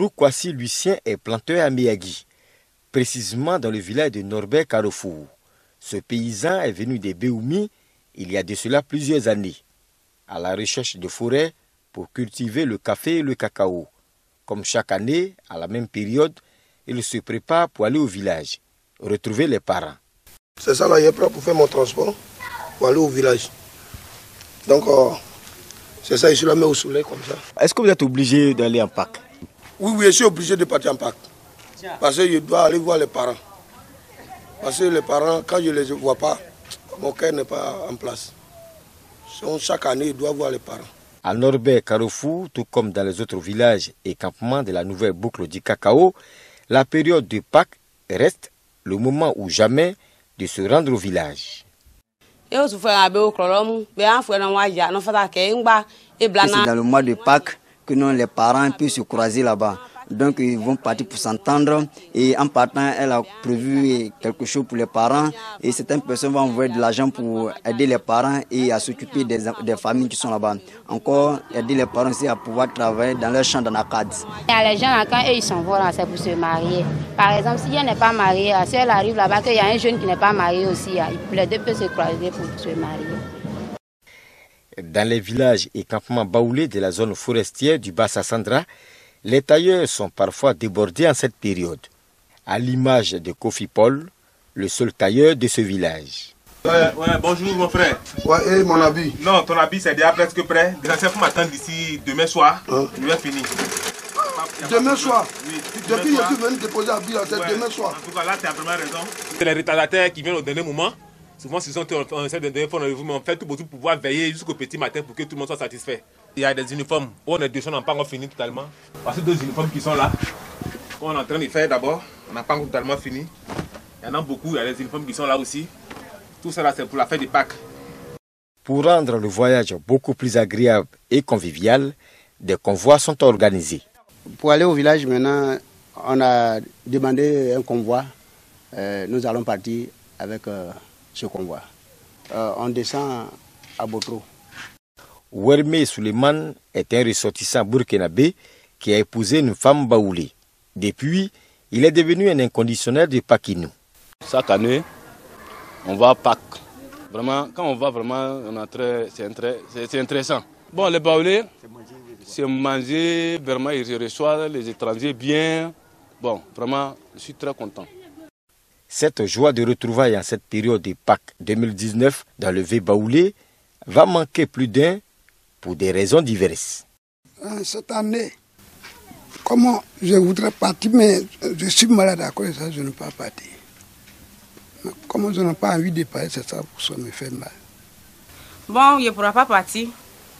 Bourou Kwasi Lucien est planteur à Miyagi, précisément dans le village de Norbert Carrefour. Ce paysan est venu des Béoumi il y a de cela plusieurs années, à la recherche de forêts pour cultiver le café et le cacao. Comme chaque année, à la même période, il se prépare pour aller au village, retrouver les parents. C'est ça là, il est prêt pour faire mon transport, pour aller au village. Donc, c'est ça, je suis là, mais au soleil comme ça. Est-ce que vous êtes obligé d'aller en Pâques? Oui, je suis obligé de partir en Pâques. Parce que je dois aller voir les parents. Parce que les parents, quand je ne les vois pas, mon cœur n'est pas en place. Donc, chaque année, je dois voir les parents. À Norbert Carrefour, tout comme dans les autres villages et campements de la nouvelle boucle du cacao, la période de Pâques reste le moment ou jamais de se rendre au village. C'est dans le mois de Pâques que les parents peuvent se croiser là-bas. Donc ils vont partir pour s'entendre et en partant, elle a prévu quelque chose pour les parents et certaines personnes vont envoyer de l'argent pour aider les parents et à s'occuper des familles qui sont là-bas. Encore aider les parents aussi à pouvoir travailler dans leur champ d'anacade. Les gens, quand ils s'en vont là, c'est pour se marier. Par exemple, si elle n'est pas mariée, si elle arrive là-bas, qu'il y a un jeune qui n'est pas marié aussi, les deux peuvent se croiser pour se marier. Dans les villages et campements baoulés de la zone forestière du Bas-Sassandra, les tailleurs sont parfois débordés en cette période, à l'image de Kofi Paul, le seul tailleur de ce village. Ouais, bonjour mon frère. Ouais, et mon habit? Non, ton habit c'est déjà presque prêt. Gracias pour m'attendre d'ici demain soir. Je vais finir. Demain soir? Oui. Depuis que je suis venu déposer l'habit, c'est demain soir. En tout cas, là, tu as vraiment raison. C'est les retardataires qui viennent au dernier moment. Souvent, s'ils ont essaie de donner rendez-vous, mais on fait tout pour pouvoir veiller jusqu'au petit matin pour que tout le monde soit satisfait. Il y a des uniformes où on est deux, on n'a pas encore fini totalement. Parce que deux uniformes qui sont là, qu'on est en train de faire d'abord, on n'a pas encore totalement fini. Il y en a beaucoup, il y a des uniformes qui sont là aussi. Tout ça là, c'est pour la fête de Pâques. Pour rendre le voyage beaucoup plus agréable et convivial, des convois sont organisés. Pour aller au village maintenant, on a demandé un convoi. Nous allons partir avec ce convoi. On descend à Botro. Werme Suleiman est un ressortissant burkinabé qui a épousé une femme baoulée. Depuis, il est devenu un inconditionnel de Pakinou. Chaque année, on va à Pâques. Vraiment, quand on va vraiment, c'est intéressant. Bon, les baoulés, c'est manger, vraiment, ils reçoivent les étrangers bien. Bon, vraiment, je suis très content. Cette joie de retrouvailles en cette période de Pâques 2019 dans le V-Baoulé va manquer plus d'un pour des raisons diverses. Cette année, comment je voudrais partir, mais je suis malade à cause de ça, je ne peux pas partir. Comment je n'ai pas envie de partir, c'est ça pour ça me fait mal. Bon, il ne pourra pas partir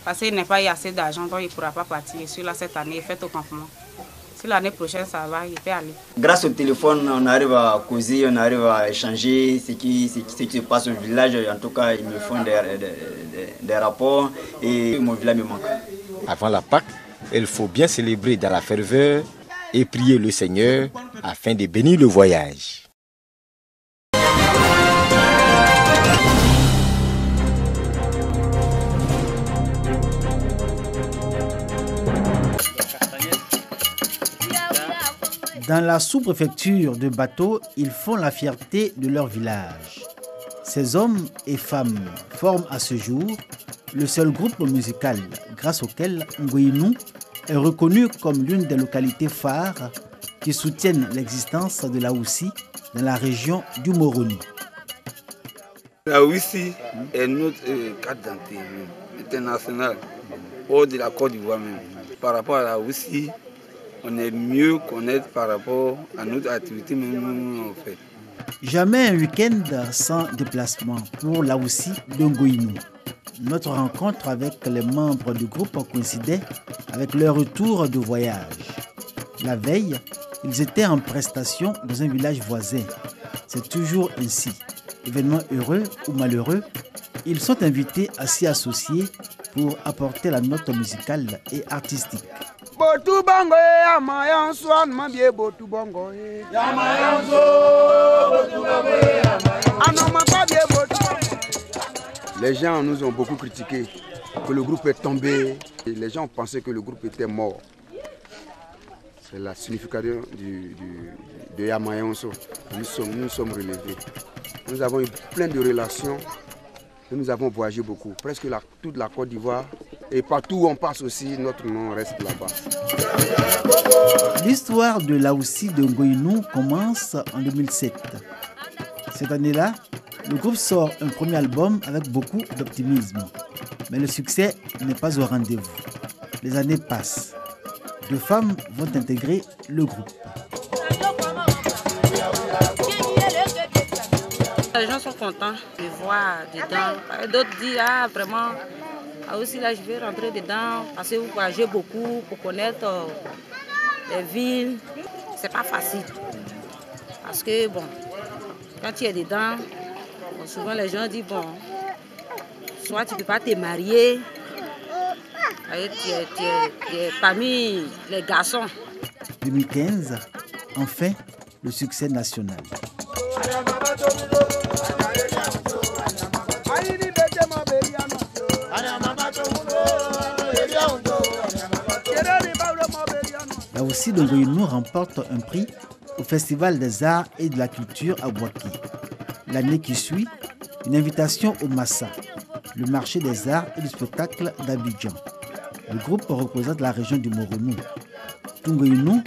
parce qu'il n'a pas eu assez d'argent, donc il ne pourra pas partir. Je suis là cette année, il fait au campement. Si l'année prochaine ça va, il peut aller. Grâce au téléphone, on arrive à causer, on arrive à échanger ce qui se passe au village. En tout cas, ils me font des rapports et mon village me manque. Avant la Pâque, il faut bien célébrer dans la ferveur et prier le Seigneur afin de bénir le voyage. Dans la sous-préfecture de Bato, ils font la fierté de leur village. Ces hommes et femmes forment à ce jour le seul groupe musical grâce auquel Ngoyinou est reconnu comme l'une des localités phares qui soutiennent l'existence de la Houssi dans la région du Moroni. La Houssi est notre carte d'identité internationale, hors de la Côte d'Ivoire même. Par rapport à la Houssi, on est mieux connaître par rapport à notre activité même en fait. Jamais un week-end sans déplacement pour la Houssi de Ngoyinou. Notre rencontre avec les membres du groupe coïncidait avec leur retour de voyage. La veille, ils étaient en prestation dans un village voisin. C'est toujours ainsi. Événements heureux ou malheureux, ils sont invités à s'y associer pour apporter la note musicale et artistique. Les gens nous ont beaucoup critiqué, que le groupe est tombé. Et les gens pensaient que le groupe était mort. C'est la signification de Yamayonso. Nous sommes relevés. Nous avons eu plein de relations. Nous avons voyagé beaucoup. Presque toute la Côte d'Ivoire. Et partout où on passe aussi, notre nom reste là-bas. L'histoire de Laoussi de Ngoïnou commence en 2007. Cette année-là, le groupe sort un premier album avec beaucoup d'optimisme. Mais le succès n'est pas au rendez-vous. Les années passent. 2 femmes vont intégrer le groupe. Les gens sont contents de voir dedans. D'autres disent, ah vraiment, aussi là je vais rentrer dedans parce que vous voyagez beaucoup pour connaître les villes. C'est pas facile. Parce que bon, quand tu es dedans, bon, souvent les gens disent, bon, soit tu ne peux pas te marier, tu es parmi les garçons. 2015, enfin, le succès national. Laoussi de Ngoïnou remporte un prix au Festival des Arts et de la Culture à Bouaké. L'année qui suit, une invitation au Massa, le marché des arts et du spectacle d'Abidjan. Le groupe représente la région du Moronou. Tout Ngoïnou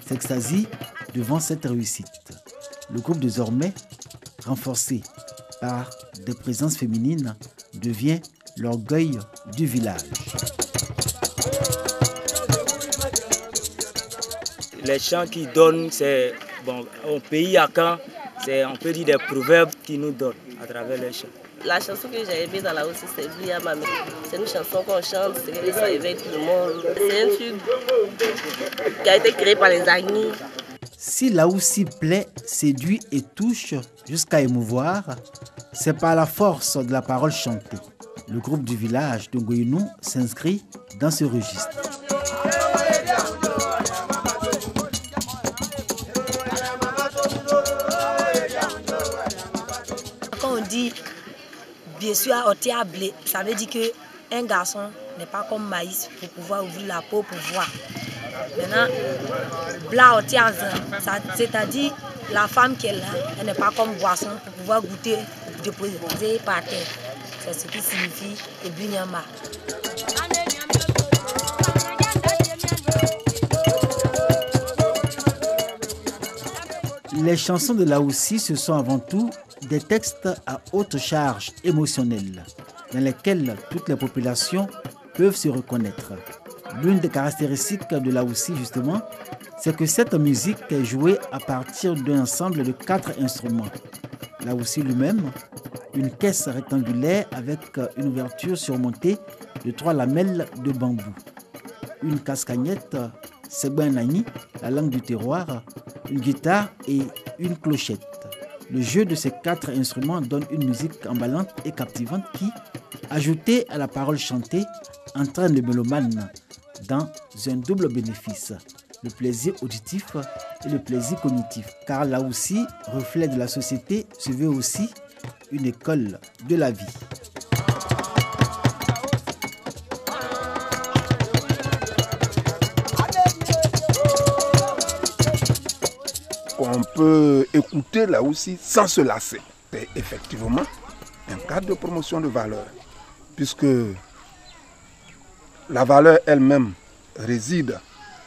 s'extasie devant cette réussite. Le groupe désormais, renforcé par des présences féminines, devient l'orgueil du village. Les chants qui donnent, c'est bon, au pays Akan, c'est on peut dire des proverbes qui nous donnent à travers les chants. La chanson que j'ai aimée dans Laoussi, c'est Via Mamé. C'est une chanson qu'on chante, c'est que ça éveille tout le monde. C'est un truc qui a été créé par les Agnis. Si Laoussi plaît, séduit et touche jusqu'à émouvoir, c'est par la force de la parole chantée. Le groupe du village de Ngoïnou s'inscrit dans ce registre. Quand on dit bien sûr au blé, ça veut dire qu'un garçon n'est pas comme maïs pour pouvoir ouvrir la peau pour voir. Maintenant, bla au c'est-à-dire la femme qui est là, elle n'est pas comme boisson pour pouvoir goûter, déposer par terre. C'est ce qui signifie Ebunyama. Les chansons de Laoussi, ce sont avant tout des textes à haute charge émotionnelle, dans lesquels toutes les populations peuvent se reconnaître. L'une des caractéristiques de Laoussi, justement, c'est que cette musique est jouée à partir d'un ensemble de 4 instruments. Laoussi lui-même, une caisse rectangulaire avec une ouverture surmontée de 3 lamelles de bambou, une cascagnette, Segbanani, la langue du terroir, une guitare et une clochette. Le jeu de ces 4 instruments donne une musique emballante et captivante qui, ajoutée à la parole chantée, entraîne le mélomane dans un double bénéfice, le plaisir auditif et le plaisir cognitif. Car Laoussi, reflet de la société, se veut aussi une école de la vie. On peut écouter Laoussi sans se lasser. C'est effectivement un cadre de promotion de valeur, puisque la valeur elle-même réside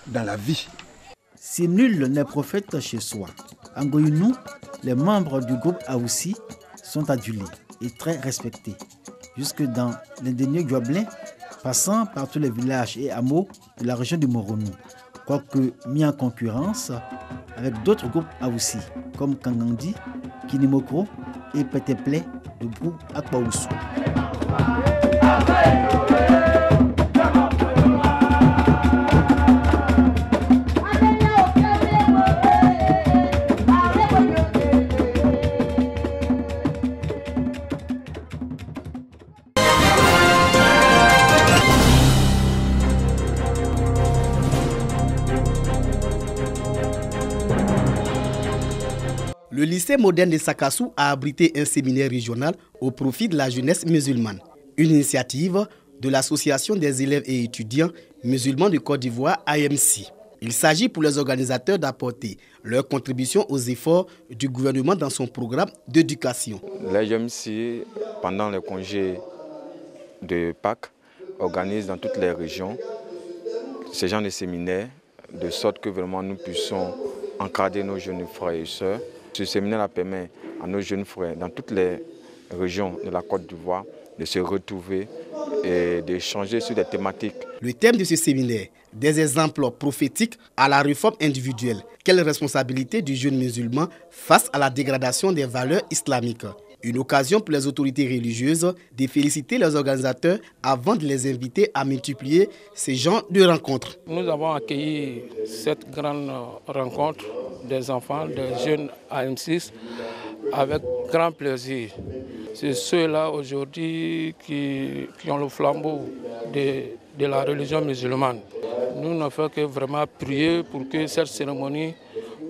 dans la vie. Si nul n'est prophète chez soi, en Ngoïnou, les membres du groupe Aoussi sont adulés et très respectés, jusque dans l'indéniable Guablin, passant par tous les villages et hameaux de la région du Moronou, quoique mis en concurrence avec d'autres groupes Aoussi, comme Kangandi, Kinimokro et Peteple de Brou Akbaoussou. Le lycée moderne de Sakassou a abrité un séminaire régional au profit de la jeunesse musulmane. Une initiative de l'Association des élèves et étudiants musulmans de Côte d'Ivoire, AMC. Il s'agit pour les organisateurs d'apporter leur contribution aux efforts du gouvernement dans son programme d'éducation. Les GMC, pendant les congés de Pâques, organisent dans toutes les régions ces genres de séminaires, de sorte que vraiment nous puissions encadrer nos jeunes frères et sœurs. Ce séminaire permet à nos jeunes frères dans toutes les régions de la Côte d'Ivoire de se retrouver et d'échanger sur des thématiques. Le thème de ce séminaire, des exemples prophétiques à la réforme individuelle. Quelle responsabilité du jeune musulman face à la dégradation des valeurs islamiques? Une occasion pour les autorités religieuses de féliciter les organisateurs avant de les inviter à multiplier ces genres de rencontres. Nous avons accueilli cette grande rencontre des enfants, des jeunes AM6 avec grand plaisir. C'est ceux-là aujourd'hui qui ont le flambeau de la religion musulmane. Nous ne faisons que vraiment prier pour que cette cérémonie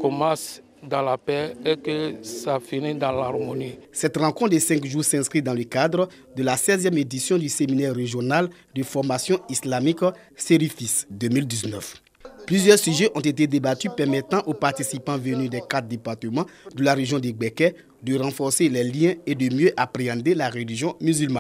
commence dans la paix et que ça finisse dans l'harmonie. Cette rencontre de 5 jours s'inscrit dans le cadre de la 16e édition du séminaire régional de formation islamique Sérifis 2019. Plusieurs sujets ont été débattus permettant aux participants venus des 4 départements de la région de Gbeke de renforcer les liens et de mieux appréhender la religion musulmane.